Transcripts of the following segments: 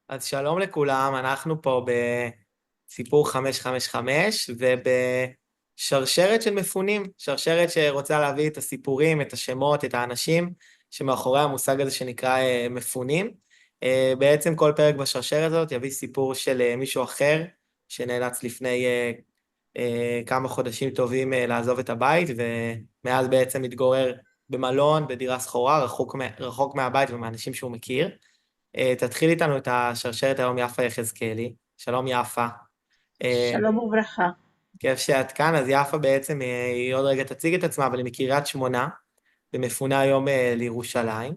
אז שלום לכולם, אנחנו פה בסיפור 555 ובשרשרת של מפונים, שרשרת שרוצה להביא את הסיפורים, את השמות, את האנשים שמאחורי המושג הזה שנקרא מפונים. בעצם כל פרק בשרשרת הזאת יביא סיפור של מישהו אחר שנאלץ לפני כמה חודשים טובים לעזוב את הבית, ומאז בעצם מתגורר במלון, בדירה שכורה, רחוק מהבית ומהאנשים שהוא מכיר. תתחיל איתנו את השרשרת היום יפה יחזקאלי. שלום יפה. שלום וברכה. כיף שאת כאן. אז יפה בעצם, היא עוד רגע תציג את עצמה, אבל היא מקריית שמונה, ומפונה היום לירושלים.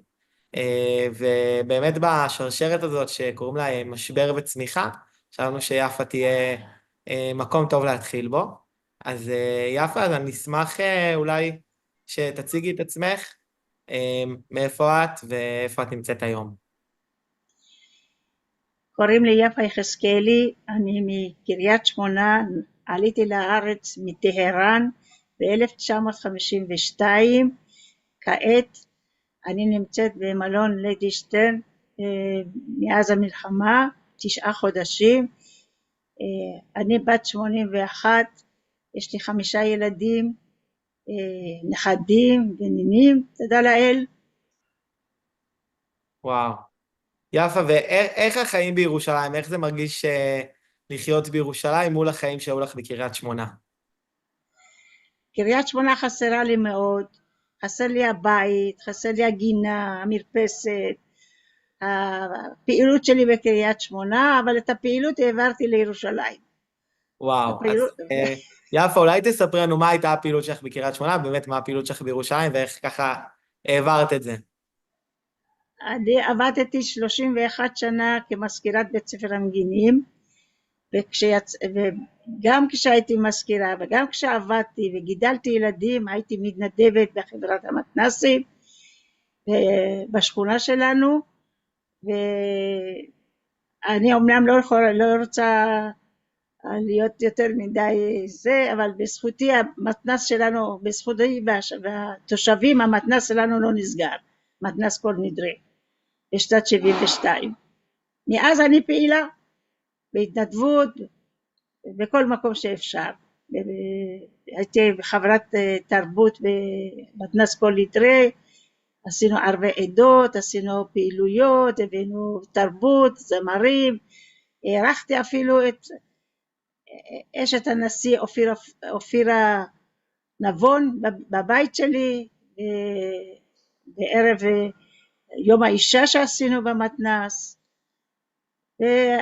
ובאמת בשרשרת הזאת שקוראים לה משבר וצמיחה, חשבנו שיפה תהיה מקום טוב להתחיל בו. אז יפה, אז אני אשמח אולי שתציגי את עצמך, מאיפה את ואיפה את נמצאת היום. קוראים לי יפה יחזקאלי, אני מקריית שמונה, עליתי לארץ מטהרן ב-1952, כעת אני נמצאת במלון ליידי שטרן מאז המלחמה, 9 חודשים, אני בת 81, יש לי 5 ילדים, נכדים ונינים, תודה לאל. וואו. יפה, ואיך החיים בירושלים? איך זה מרגיש לחיות בירושלים מול החיים שהיו לך בקריית שמונה? קריית שמונה חסרה לי מאוד, חסר לי הבית, חסר לי הגינה, המרפסת, הפעילות שלי בקריית שמונה, אבל את הפעילות העברתי לירושלים. וואו, אז הפעילות... יפה, אולי תספרי לנו מה הייתה הפעילות שלך בקריית שמונה, באמת מה הפעילות שלך בירושלים, ואיך ככה העברת את זה. אני עבדתי 31 שנה כמזכירת בית ספר המגינים, וגם כשהייתי מזכירה וגם כשעבדתי וגידלתי ילדים, הייתי מתנדבת בחברת המתנ"סים בשכונה שלנו, ואני אומנם לא רוצה להיות יותר מדי זה, אבל בזכותי המתנ"ס שלנו, בזכותי והתושבים, המתנ"ס שלנו לא נסגר, מתנ"ס כל נדרי, בשנת 72. מאז אני פעילה בהתנדבות בכל מקום שאפשר. הייתי חברת תרבות במתנ"ס כל נדרי, עשינו ערבי עדות, עשינו פעילויות, הבאנו תרבות, זמרים, הערכתי אפילו את אשת הנשיא אופירה נבון בבית שלי, בערב יום האישה שעשינו במתנ"ס,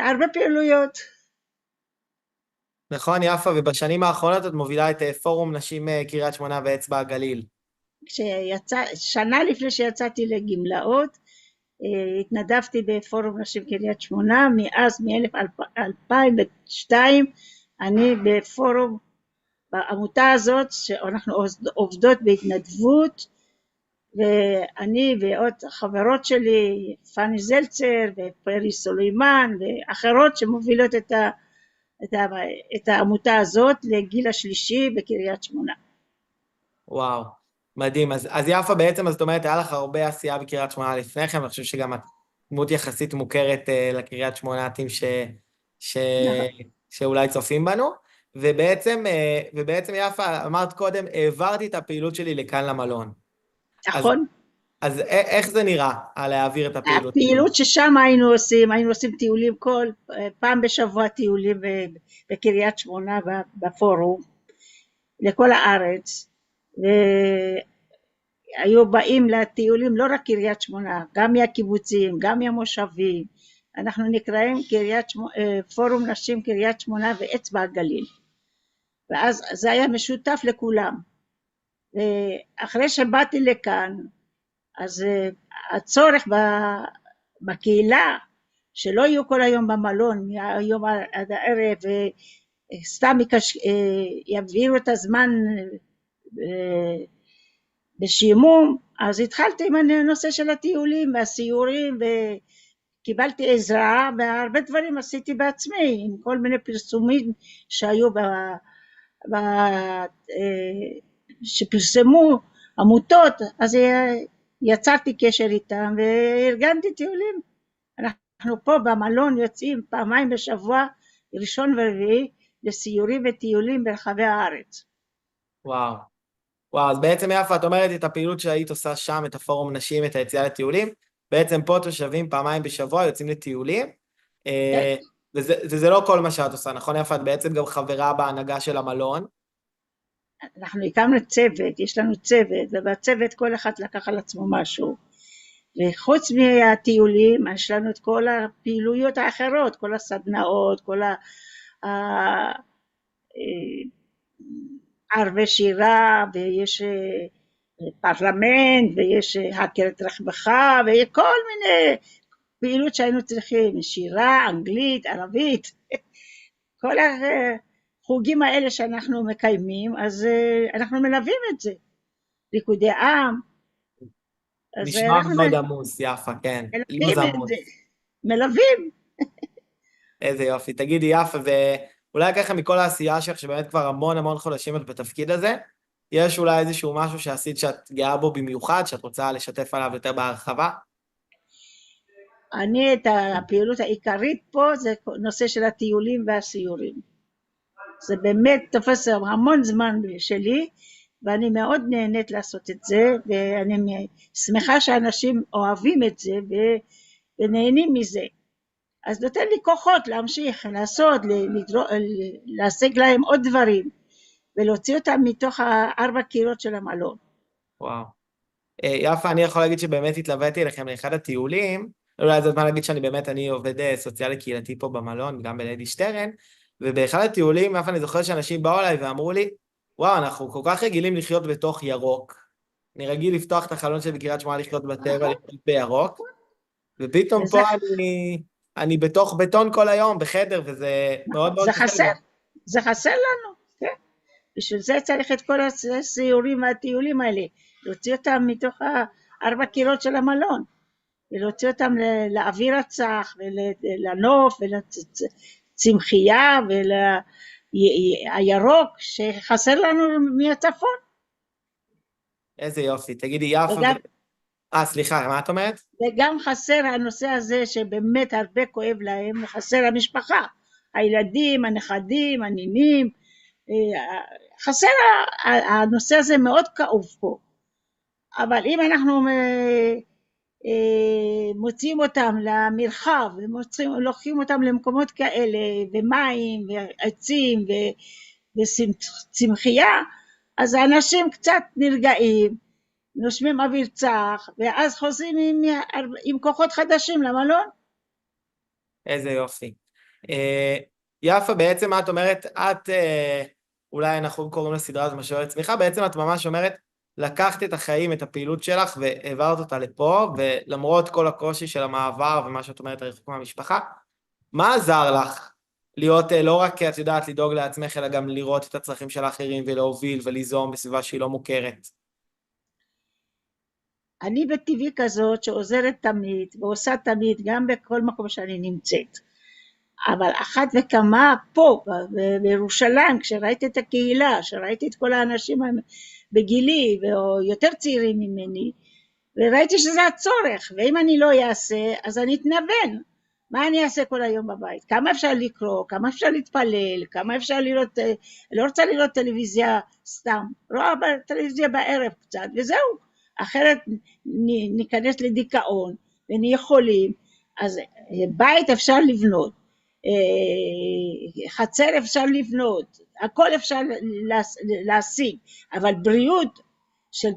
הרבה פעילויות. נכון, יפה, ובשנים האחרונות את מובילה את פורום נשים קריית שמונה ואצבע הגליל. שנה לפני שיצאתי לגמלאות, התנדבתי בפורום נשים קריית שמונה, מאז מ-2002 אני בפורום, בעמותה הזאת שאנחנו עובדות בהתנדבות, ואני ועוד חברות שלי, פני זלצר ופרי סולימן ואחרות שמובילות את העמותה הזאת לגיל השלישי בקריית שמונה. וואו, מדהים. אז יפה בעצם, אז זאת אומרת, היה לך הרבה עשייה בקריית שמונה לפני כן, ואני חושב שגם את דמות יחסית מוכרת לקריית שמונתים שאולי צופים בנו, ובעצם יפה, אמרת קודם, העברתי את הפעילות שלי לכאן למלון. נכון. אז איך זה נראה, להעביר את הפעילות? הפעילות ששם היינו עושים טיולים פעם בשבוע, טיולים בקריית שמונה בפורום, לכל הארץ, והיו באים לטיולים לא רק קריית שמונה, גם מהקיבוצים, גם מהמושבים, אנחנו נקראים פורום נשים קריית שמונה ואצבע הגליל, ואז זה היה משותף לכולם. ואחרי שבאתי לכאן, אז הצורך בקהילה, שלא יהיו כל היום במלון, מהיום עד הערב, סתם יעבירו את הזמן בשימום, אז התחלתי עם הנושא של הטיולים והסיורים, וקיבלתי עזרה, והרבה דברים עשיתי בעצמי, עם כל מיני פרסומים שהיו שפרסמו עמותות, אז יצרתי קשר איתם וארגנתי טיולים. אנחנו פה במלון יוצאים פעמיים בשבוע, ראשון ורביעי, לסיורים וטיולים ברחבי הארץ. וואו. וואו, אז בעצם יפה, את אומרת את הפעילות שהיית עושה שם, את הפורום נשים, את היציאה לטיולים, בעצם פה תושבים פעמיים בשבוע יוצאים לטיולים, וזה לא כל מה שאת עושה, נכון יפה? את בעצם גם חברה בהנהגה של המלון. אנחנו הקמנו צוות, יש לנו צוות, ובצוות כל אחד לקח על עצמו משהו. וחוץ מהטיולים, יש לנו את כל הפעילויות האחרות, כל הסדנאות, כל ערבי שירה, ויש פרלמנט, ויש הכר את רכבך, וכל מיני פעילות שהיינו צריכים, שירה, אנגלית, ערבית, כל החוגים האלה שאנחנו מקיימים, אז אנחנו מלווים את זה, ריקודי עם. נשמע מאוד עמוס, יפה, כן. לוז עמוס. מלווים. איזה יופי. תגידי, יפה, ואולי ככה מכל העשייה שלך, שבאמת כבר המון המון חודשים את בתפקיד הזה, יש אולי איזשהו משהו שעשית שאת גאה בו במיוחד, שאת רוצה לשתף עליו יותר בהרחבה? אני, את הפעילות העיקרית פה, זה נושא של הטיולים והסיורים. זה באמת תופס המון זמן שלי, ואני מאוד נהנית לעשות את זה, ואני שמחה שאנשים אוהבים את זה, ונהנים מזה. אז נותן לי כוחות להמשיך, לעשות, להשיג להם עוד דברים, ולהוציא אותם מתוך 4 קירות של המלון. וואו. יפה, אני יכול להגיד שבאמת התלוויתי אליכם לאחד הטיולים, אולי זה זמן להגיד אני עובד סוציאלי קהילתי פה במלון, גם בליידי שטרן, ובאחד הטיולים, יפה, אני זוכר שאנשים באו אליי ואמרו לי, וואו, אנחנו כל כך רגילים לחיות בתוך ירוק, אני רגיל לפתוח את החלון של בקריית שמונה לחיות בטבע, לחיות בירוק, ופתאום פה אני בתוך בטון כל היום, בחדר, וזה מאוד מאוד חסר. זה חסר לנו, כן. בשביל זה צריך את כל הסיורים והטיולים האלה, להוציא אותם מתוך 4 קירות של המלון, ולהוציא אותם לאוויר הצח, ולנוף, ולצמחייה, והירוק, שחסר לנו מהצפון. איזה יופי, תגידי יפה. סליחה, מה את אומרת? וגם חסר הנושא הזה שבאמת הרבה כואב להם, חסר המשפחה, הילדים, הנכדים, הנינים, חסר הנושא הזה מאוד כאוב פה. אבל אם אנחנו מוציאים אותם למרחב, לוקחים אותם למקומות כאלה, ומים, ועצים, וצמחייה, אז האנשים קצת נרגעים, נושמים אוויר צח, ואז חוזרים עם כוחות חדשים למלון. איזה יופי. יפה, בעצם את אומרת, אולי אנחנו קוראים לסדרה הזאת משוררת צמיחה, בעצם את ממש אומרת, לקחת את החיים, את הפעילות שלך, והעברת אותה לפה, ולמרות כל הקושי של המעבר, ומה שאת אומרת, הרחוק מהמשפחה, מה עזר לך להיות, לא רק, את יודעת, לדאוג לעצמך, אלא גם לראות את הצרכים של האחרים, ולהוביל וליזום בסביבה שהיא לא מוכרת? אני בטבעי כזאת שעוזרת תמיד, ועושה תמיד, גם בכל מקום שאני נמצאת. אבל אחת וכמה פה, בירושלים, כשראיתי את הקהילה, שראיתי את כל האנשים בגילי, ויותר צעירים ממני, וראיתי שזה הצורך, ואם אני לא אעשה, אז אני אתנוון. מה אני אעשה כל היום בבית? כמה אפשר לקרוא, כמה אפשר להתפלל, כמה אפשר לראות, לא רוצה לראות טלוויזיה סתם, רואה טלוויזיה בערב קצת, וזהו. אחרת ניכנס לדיכאון, ונהיה חולים. אז בית אפשר לבנות, חצר אפשר לבנות, הכל אפשר להשיג, אבל בריאות של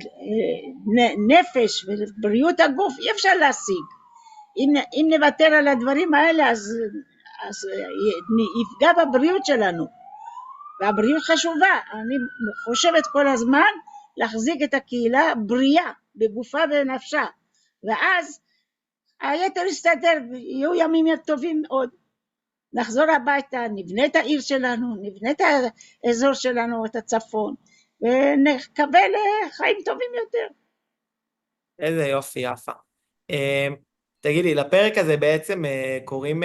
נפש ובריאות הגוף אי אפשר להשיג. אם נוותר על הדברים האלה, אז יפגע בבריאות שלנו, והבריאות חשובה. אני חושבת כל הזמן להחזיק את הקהילה בריאה, בגופה ובנפשה, ואז היתר יסתדר, יהיו ימים טובים עוד. נחזור הביתה, נבנה את העיר שלנו, נבנה את האזור שלנו, את הצפון, ונקבל חיים טובים יותר. איזה יופי, יפה. תגידי, לפרק הזה בעצם קוראים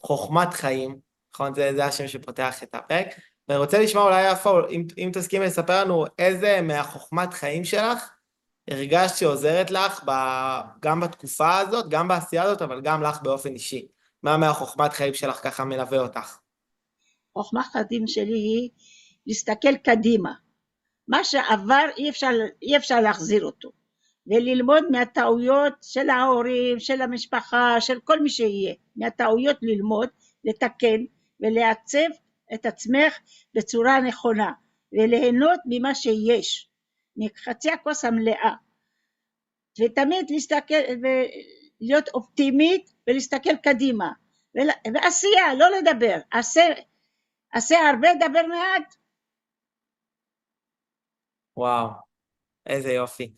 חוכמת חיים, נכון? זה השם שפותח את הפרק. ואני רוצה לשמוע אולי יפה, אם תסכימי לספר לנו איזה מהחוכמת חיים שלך הרגשת שעוזרת לך גם בתקופה הזאת, גם בעשייה הזאת, אבל גם לך באופן אישי? מה מהחוכמת חיים שלך ככה מלווה אותך? חוכמת החיים שלי היא להסתכל קדימה. מה שעבר אי אפשר להחזיר אותו. וללמוד מהטעויות של ההורים, של המשפחה, של כל מי שיהיה. מהטעויות ללמוד, לתקן ולעצב את עצמך בצורה נכונה. וליהנות ממה שיש. מחצי הכוס המלאה. ותמיד להסתכל ולהיות אופטימית ולהסתכל קדימה. ועשייה, לא לדבר. עשה הרבה, דבר מעט. וואו, איזה יופי.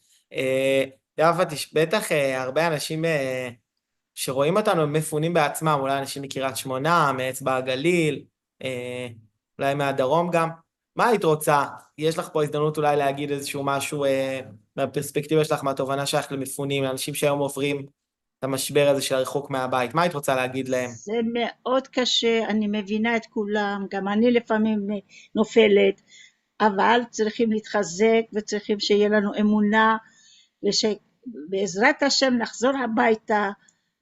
יפה, בטח הרבה אנשים שרואים אותנו הם מפונים בעצמם, אולי אנשים מקריית שמונה, מאצבע הגליל, אולי מהדרום גם. מה היית רוצה? יש לך פה הזדמנות אולי להגיד איזשהו משהו מהפרספקטיבה שלך, מהתובנה שלך למפונים, לאנשים שהיום עוברים את המשבר הזה של הריחוק מהבית. מה היית רוצה להגיד להם? זה מאוד קשה, אני מבינה את כולם, גם אני לפעמים נופלת, אבל צריכים להתחזק וצריכים שיהיה לנו אמונה, ושבעזרת השם נחזור הביתה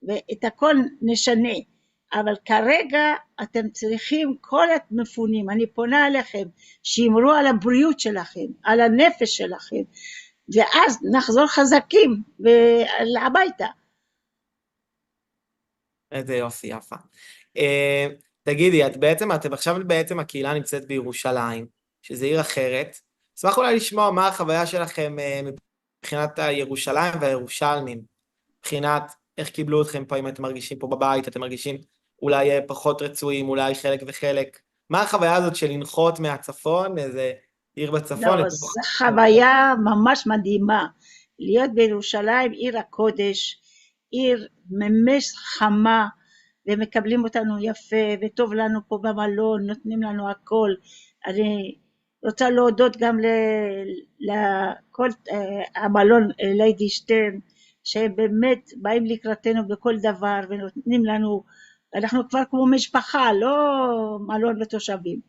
ואת הכל נשנה. אבל כרגע אתם צריכים, כל המפונים, אני פונה אליכם, שימרו על הבריאות שלכם, על הנפש שלכם, ואז נחזור חזקים הביתה. איזה יופי, יפה. תגידי, אתם עכשיו בעצם הקהילה נמצאת בירושלים, שזו עיר אחרת. אשמח אולי לשמוע מה החוויה שלכם מבחינת הירושלים והירושלמים, מבחינת איך קיבלו אתכם פה, אם אתם מרגישים פה בבית, אתם מרגישים אולי פחות רצויים, אולי חלק וחלק. מה החוויה הזאת של לנחות מהצפון, איזה עיר בצפון? לא, זו חוויה ממש מדהימה, להיות בירושלים, עיר הקודש, עיר ממש חמה, ומקבלים אותנו יפה, וטוב לנו פה במלון, נותנים לנו הכל. אני רוצה להודות גם לכל המלון ליידי שטרן, שהם באמת באים לקראתנו בכל דבר, ונותנים לנו, אנחנו כבר כמו משפחה, לא מלון ותושבים.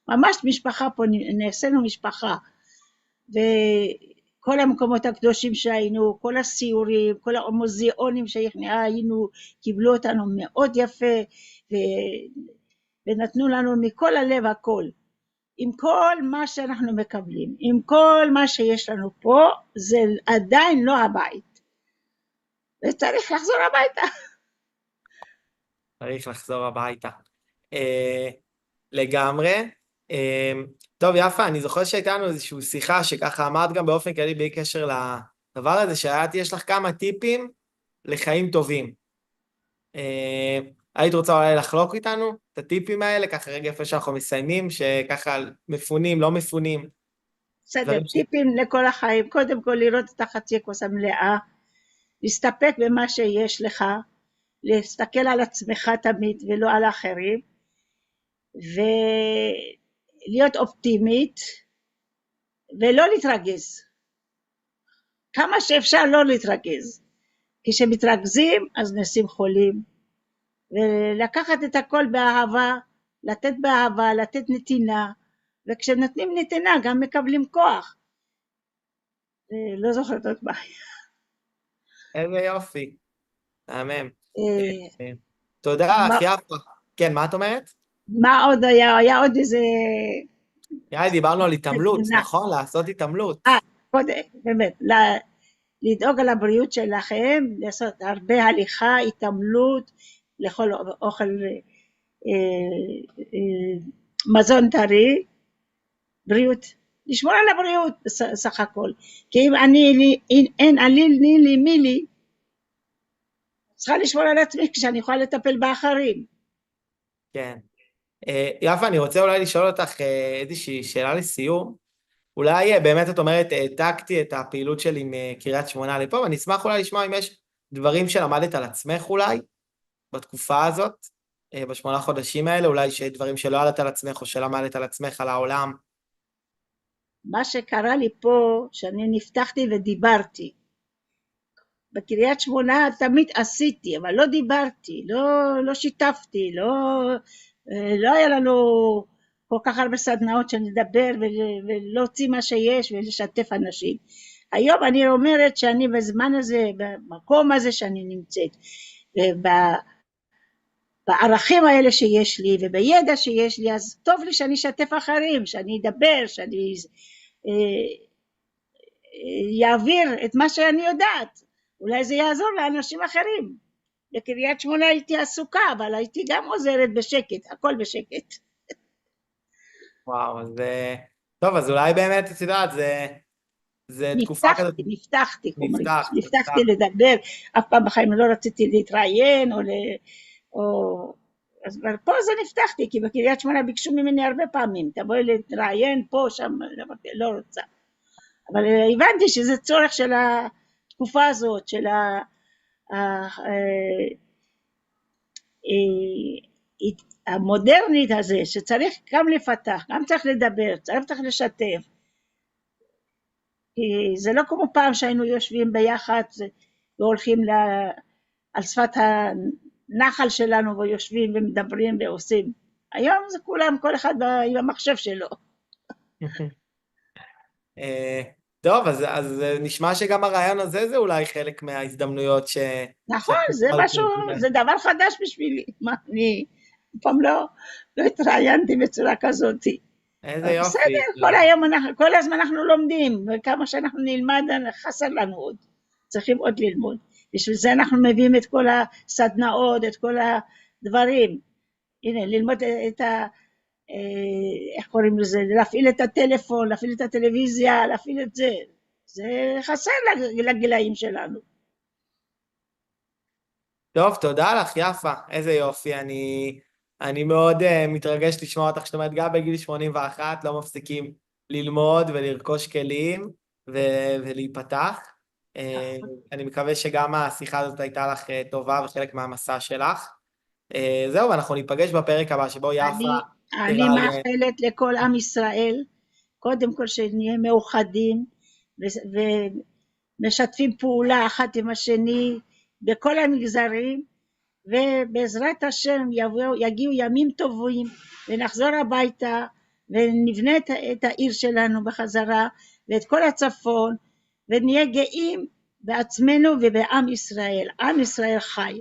ממש משפחה פה, נעשינו משפחה, וכל המקומות הקדושים שהיינו, כל הסיורים, כל המוזיאונים שהיינו, קיבלו אותנו מאוד יפה, ונתנו לנו מכל הלב הכל, עם כל מה שאנחנו מקבלים, עם כל מה שיש לנו פה, זה עדיין לא הבית, וצריך לחזור הביתה. צריך לחזור הביתה. לגמרי. טוב, יפה, אני זוכר שהייתה לנו איזושהי שיחה שככה אמרת גם באופן כללי בלי קשר לדבר הזה, יש לך כמה טיפים לחיים טובים. היית רוצה אולי לחלוק איתנו את הטיפים האלה, ככה רגע איפה שאנחנו מסיימים, שככה מפונים, לא מפונים. בסדר, טיפים לכל החיים, קודם כל לראות את החצי כוס המלאה, להסתפק במה שיש לך, להסתכל על עצמך תמיד ולא על האחרים, ולהיות אופטימית ולא להתרגז, כמה שאפשר לא להתרגז, כשמתרגזים אז נעשים חולים, ולקחת את הכל באהבה, לתת באהבה, לתת נתינה, וכשנותנים נתינה גם מקבלים כוח. לא זוכרת עוד מה. איזה יופי, מהמם. תודה, אחי יפה. כן, מה את אומרת? מה עוד היה? היה עוד איזה... יאללה, דיברנו על התעמלות, נכון? לעשות התעמלות. באמת, לדאוג על הבריאות שלכם, לעשות הרבה הליכה, התעמלות, לאכול אוכל, מזון טרי, בריאות, לשמור על הבריאות בסך הכל, כי אם אין לי מי לי, צריכה לשמור על עצמי כשאני יכולה לטפל באחרים. כן. יפה, אני רוצה אולי לשאול אותך איזושהי שאלה לסיום. אולי באמת את אומרת, העתקתי את הפעילות שלי עם קריית שמונה לפה, ואני אשמח אולי לשמוע אם יש דברים שלמדת על עצמך אולי, בתקופה הזאת, ב8 חודשים האלה, אולי שדברים שלא ידעת על עצמך או שלמדת על עצמך, על העולם. מה שקרה לי פה, שאני נפתחתי ודיברתי. בקריית שמונה תמיד עשיתי, אבל לא דיברתי, לא שיתפתי, לא היה לנו כל כך הרבה סדנאות שנדבר ולהוציא מה שיש ולשתף אנשים. היום אני אומרת שאני בזמן הזה, במקום הזה שאני נמצאת, בערכים האלה שיש לי ובידע שיש לי, אז טוב לי שאני אשתף אחרים, שאני אדבר, שאני יעביר את מה שאני יודעת, אולי זה יעזור לאנשים אחרים. בקריית שמונה הייתי עסוקה, אבל הייתי גם עוזרת בשקט, הכל בשקט. וואו, אז טוב, אז אולי באמת, את יודעת, זה תקופה כזאת, נפתחתי, נפתח. נפתחתי לדבר, אף פעם בחיים לא רציתי להתראיין, או... אז פה זה נפתחתי, כי בקריית שמונה ביקשו ממני הרבה פעמים, תבואי להתראיין פה, שם, לא רוצה. אבל הבנתי שזה צורך של התקופה הזאת, של המודרנית הזה, שצריך גם לפתח, גם צריך לדבר, צריך לשתף. כי זה לא כמו פעם שהיינו יושבים ביחד והולכים על שפת הנחל שלנו ויושבים ומדברים ועושים. היום זה כולם, כל אחד עם המחשב שלו. טוב, אז נשמע שגם הרעיון הזה זה אולי חלק מההזדמנויות נכון, זה משהו, זה דבר חדש בשבילי. מה, אני פעם לא התראיינתי בצורה כזאת. איזה יופי. בסדר, כל הזמן אנחנו לומדים, וכמה שאנחנו נלמד, חסר לנו עוד. צריכים עוד ללמוד. בשביל זה אנחנו מביאים את כל הסדנאות, את כל הדברים. הנה, ללמוד את איך קוראים לזה? להפעיל את הטלפון, להפעיל את הטלוויזיה, להפעיל את זה. זה חסר לגילאים שלנו. טוב, תודה לך, יפה. איזה יופי. אני מאוד מתרגש לשמוע אותך, זאת אומרת, גם בגיל 81 לא מפסיקים ללמוד ולרכוש כלים ולהיפתח. אני מקווה שגם השיחה הזאת הייתה לך טובה וחלק מהמסע שלך. זהו, ואנחנו ניפגש בפרק הבא שבו יפה אני מאחלת לכל עם ישראל, קודם כל שנהיה מאוחדים ומשתפים פעולה אחת עם השני בכל המגזרים, ובעזרת השם יגיעו ימים טובים ונחזור הביתה ונבנה את העיר שלנו בחזרה ואת כל הצפון, ונהיה גאים בעצמנו ובעם ישראל. עם ישראל חי.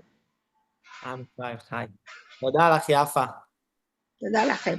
עם ישראל חי. תודה לך, יפה. תודה לכם.